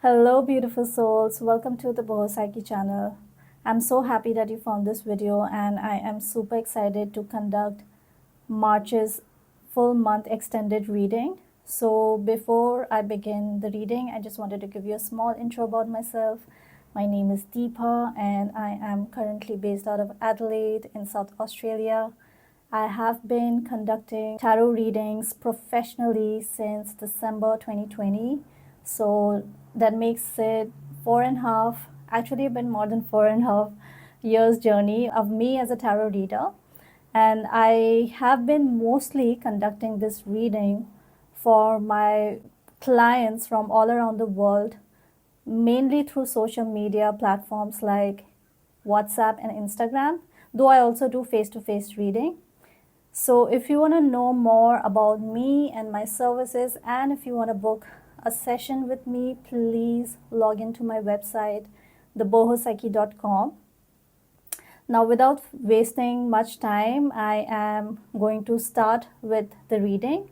Hello, beautiful souls. Welcome to the Psyche channel. I'm so happy that you found this video, and I am super excited to conduct March's full month extended reading. So, before I begin the reading, I just wanted to give you a small intro about myself. My name is Deepa, and I am currently based out of Adelaide in South Australia. I have been conducting tarot readings professionally since December 2020. So that makes it 4.5, actually a bit more than 4.5 years journey of me as a tarot reader. And I have been mostly conducting this reading for my clients from all around the world, mainly through social media platforms like WhatsApp and Instagram, though I also do face-to-face reading. So if you want to know more about me and my services, and if you want to book a session with me, please log into my website, thebohopsyche.com. Now, without wasting much time, I am going to start with the reading.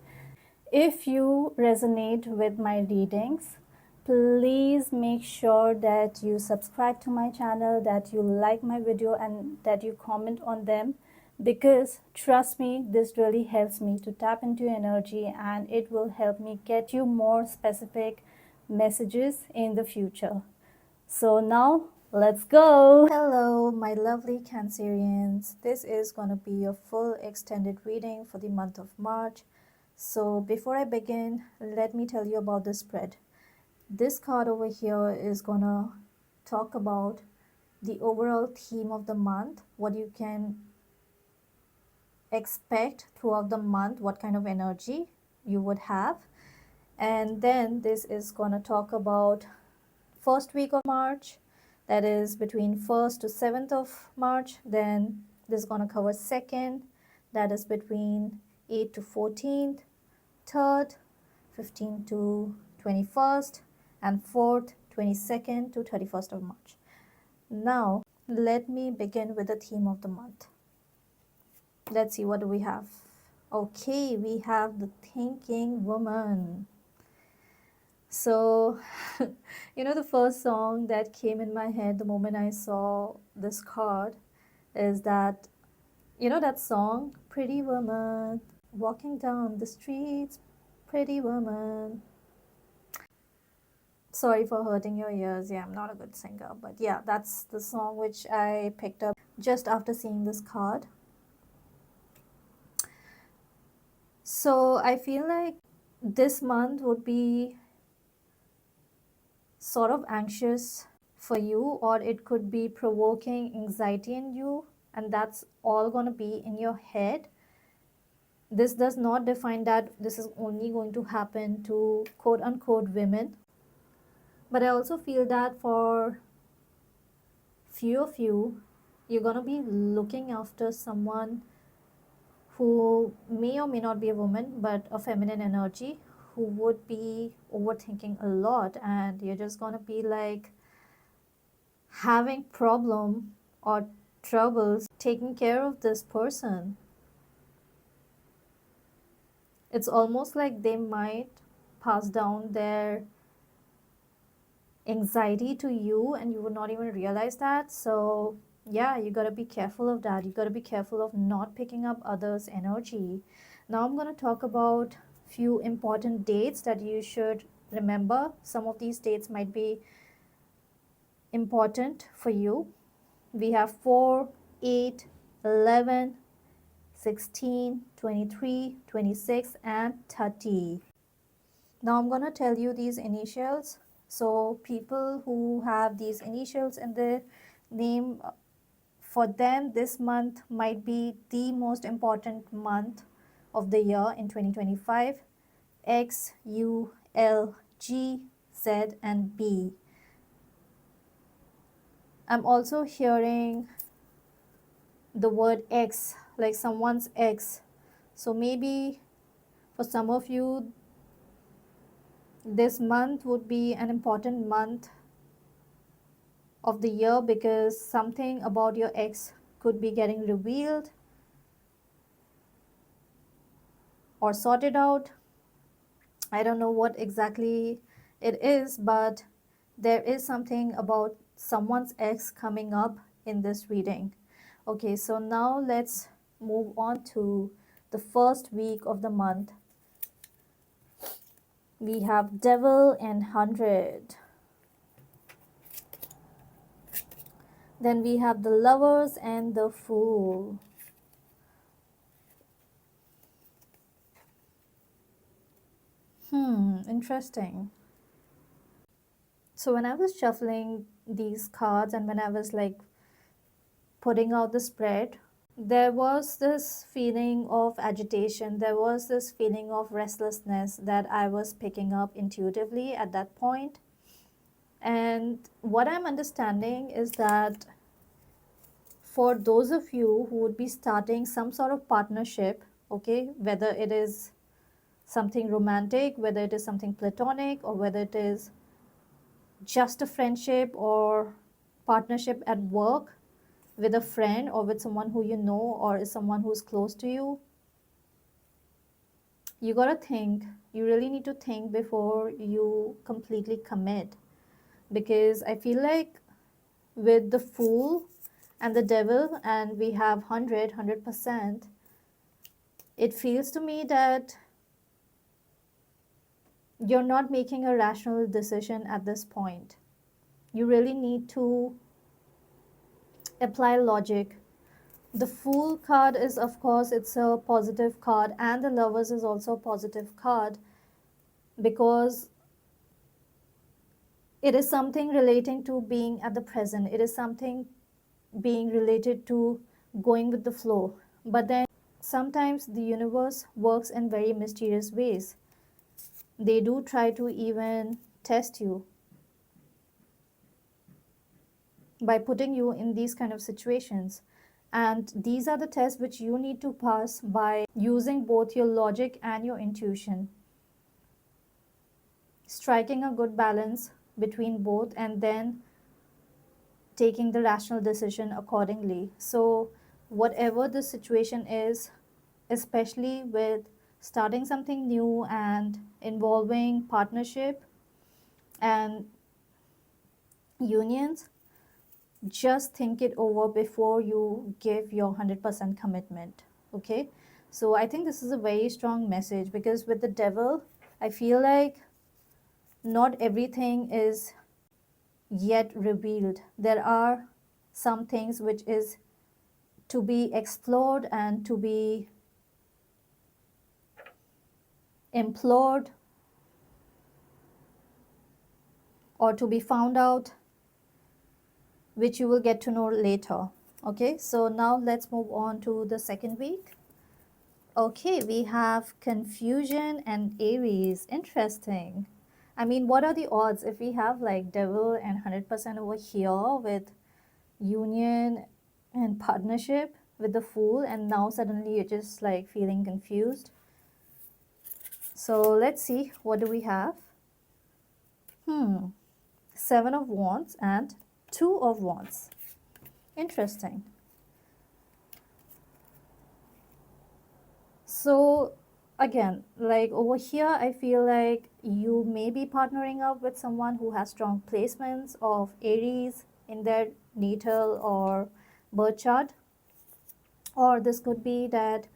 If you resonate with my readings, please make sure that you subscribe to my channel, that you like my video, and that you comment on them, because trust me, this really helps me to tap into your energy, and it will help me get you more specific messages in the future. So now let's go. Hello, my lovely Cancerians. This is going to be a full extended reading for the month of March. So before I begin, let me tell you about the spread. This card over here is gonna talk about the overall theme of the month, what you can expect throughout the month, what kind of energy you would have. And then this is gonna talk about first week of March, that is between 1st to 7th of March. Then this is gonna cover second, that is between 8th to 14th, third 15th to 21st, and fourth 22nd to 31st of March. Now let me begin with the theme of the month. Let's see, what do we have? Okay, we have the thinking woman. So the first song that came in my head the moment I saw this card is that that song, Pretty Woman, walking down the streets, pretty woman. Sorry for hurting your ears. Yeah, I'm not a good singer, but yeah, that's the song which I picked up just after seeing this card. So I feel like this month would be sort of anxious for you, or it could be provoking anxiety in you, and that's all going to be in your head. This does not define that this is only going to happen to quote unquote women, but I also feel that for few of you, you're going to be looking after someone who may or may not be a woman, but a feminine energy, who would be overthinking a lot, and you're just going to be like having problem or troubles taking care of this person. It's almost like they might pass down their anxiety to you and you would not even realize that. So yeah, you got to be careful of that. You got to be careful of not picking up others' energy. Now I'm going to talk about few important dates that you should remember. Some of these dates might be important for you. We have 4, 8, 11, 16, 23, 26, and 30. Now I'm going to tell you these initials. So people who have these initials in their name, for them this month might be the most important month of the year in 2025. X, U, L, G, Z, and B. I'm also hearing the word X, like someone's X. So maybe for some of you, this month would be an important month of the year, because something about your ex could be getting revealed or sorted out. I don't know what exactly it is, but There is something about someone's ex coming up in this reading. Okay, so now let's move on to the first week of the month. We have Devil and 100. Then we have the Lovers and the Fool. Interesting. So when I was shuffling these cards and when I was like putting out the spread, there was this feeling of agitation. There was this feeling of restlessness that I was picking up intuitively at that point. And what I'm understanding is that for those of you who would be starting some sort of partnership, okay, whether it is something romantic, whether it is something platonic, or whether it is just a friendship or partnership at work with a friend or with someone who you know or is someone who's close to you, you gotta think. You really need to think before you completely commit. Because I feel like with the Fool and the Devil, and we have 100%, it feels to me that you're not making a rational decision at this point. You really need to apply logic. The Fool card is, of course, it's a positive card, and the Lovers is also a positive card because it is something relating to being at the present. It is something being related to going with the flow. But then sometimes the universe works in very mysterious ways. They do try to even test you by putting you in these kind of situations. And these are the tests which you need to pass by using both your logic and your intuition, striking a good balance between both, and then taking the rational decision accordingly. So, whatever the situation is, especially with starting something new and involving partnership and unions, just think it over before you give your 100% commitment. Okay, so I think this is a very strong message because with the Devil, I feel like not everything is yet revealed. There are some things which is to be explored and to be implored or to be found out, which you will get to know later. Okay, so now let's move on to the second week. Okay, we have Confusion and Aries. Interesting. I mean, what are the odds if we have like Devil and 100% over here with union and partnership with the Fool, and now suddenly you're just like feeling confused? So let's see, what do we have? Seven of Wands and Two of Wands. Interesting. So again, like over here, I feel like you may be partnering up with someone who has strong placements of Aries in their natal or birth chart. Or this could be that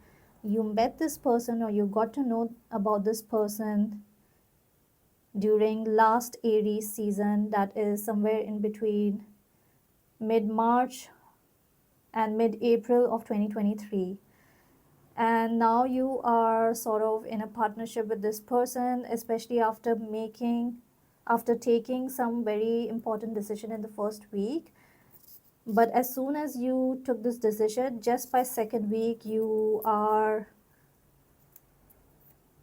you met this person or you got to know about this person during last Aries season, that is somewhere in between mid-March and mid-April of 2023. And now you are sort of in a partnership with this person, especially after taking some very important decision in the first week. But as soon as you took this decision, just by second week, you are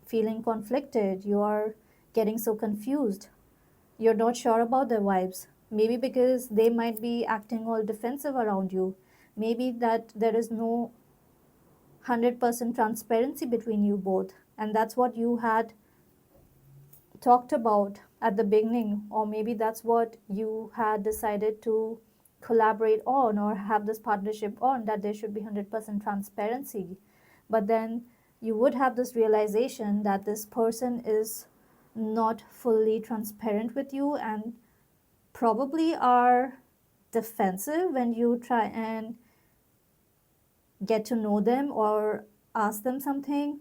feeling conflicted. You are getting so confused. You're not sure about their vibes. Maybe because they might be acting all defensive around you. Maybe that there is no 100% transparency between you both. And that's what you had talked about at the beginning, or maybe that's what you had decided to collaborate on or have this partnership on, that there should be 100% transparency. But then you would have this realization that this person is not fully transparent with you, and probably are defensive when you try and get to know them or ask them something,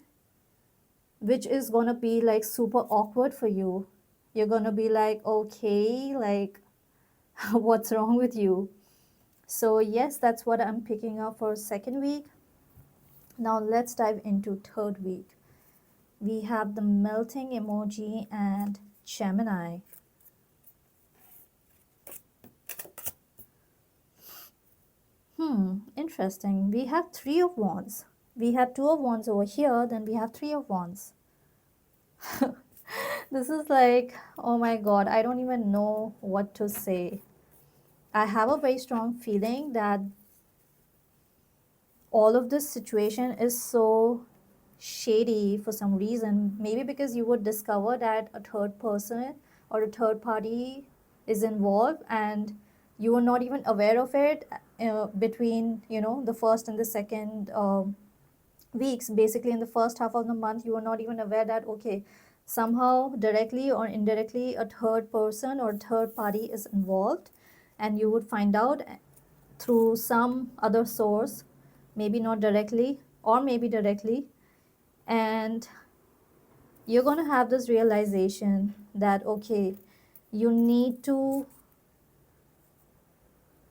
which is gonna be like super awkward for you. You're gonna be like, okay, like, what's wrong with you? So, yes, that's what I'm picking up for second week. Now, let's dive into third week. We have the melting emoji and Gemini. Interesting. We have three of wands. We have two of wands over here, then we have three of wands. This is like, oh my god, I don't even know what to say. I have a very strong feeling that all of this situation is so shady for some reason. Maybe because you would discover that a third person or a third party is involved and you were not even aware of it between, the first and the second weeks. Basically, in the first half of the month, you were not even aware that, okay, somehow directly or indirectly a third person or third party is involved, and you would find out through some other source, maybe not directly or maybe directly, and you're going to have this realization that, okay, you need to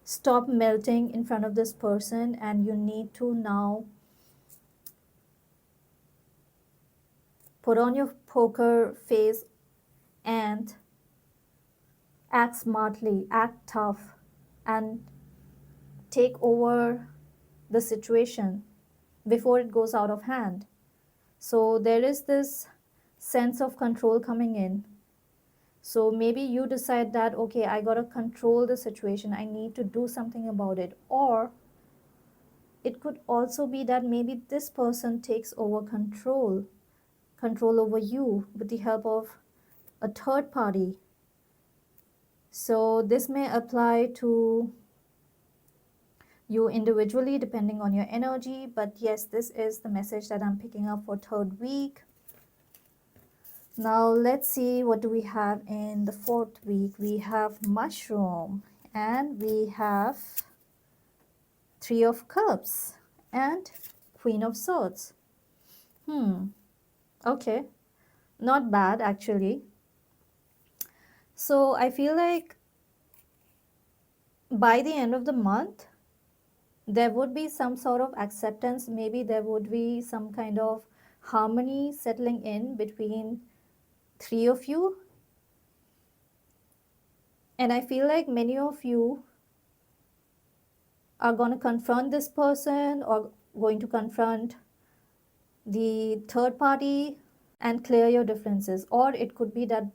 stop melting in front of this person, and you need to now put on your poker face and act smartly, act tough, and take over the situation before it goes out of hand. So there is this sense of control coming in. So maybe you decide that, okay, I gotta control the situation, I need to do something about it. Or it could also be that maybe this person takes over control over you with the help of a third party. So this may apply to you individually depending on your energy, but yes, this is the message that I'm picking up for third week. Now let's see, what do we have in the fourth week? We have mushroom, and we have three of cups and queen of swords. Okay, not bad actually. So I feel like by the end of the month there would be some sort of acceptance. Maybe there would be some kind of harmony settling in between three of you. And I feel like many of you are going to confront this person or going to confront the third party and clear your differences. Or it could be that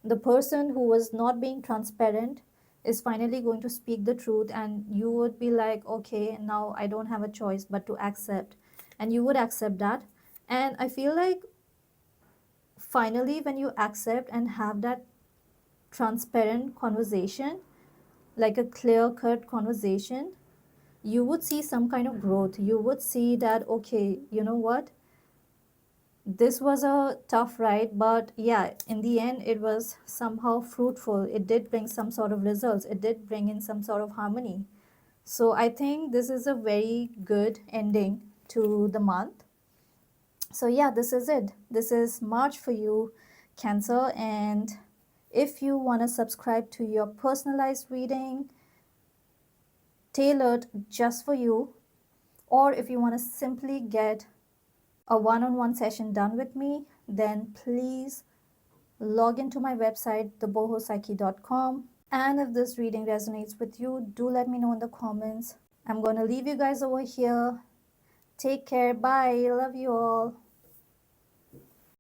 the person who was not being transparent is finally going to speak the truth, and you would be like, okay, now I don't have a choice but to accept. And you would accept that. And I feel like finally, when you accept and have that transparent conversation, like a clear cut conversation, you would see some kind of growth. You would see that, okay, you know what? This was a tough ride, but yeah, in the end, it was somehow fruitful. It did bring some sort of results, it did bring in some sort of harmony. So I think this is a very good ending to the month. So yeah, this is it. This is March for you, Cancer. And if you want to subscribe to your personalized reading tailored just for you, or if you want to simply get a one-on-one session done with me, then please log into my website, thebohopsyche.com. And if this reading resonates with you, do let me know in the comments. I'm going to leave you guys over here. Take care. Bye. Love you all.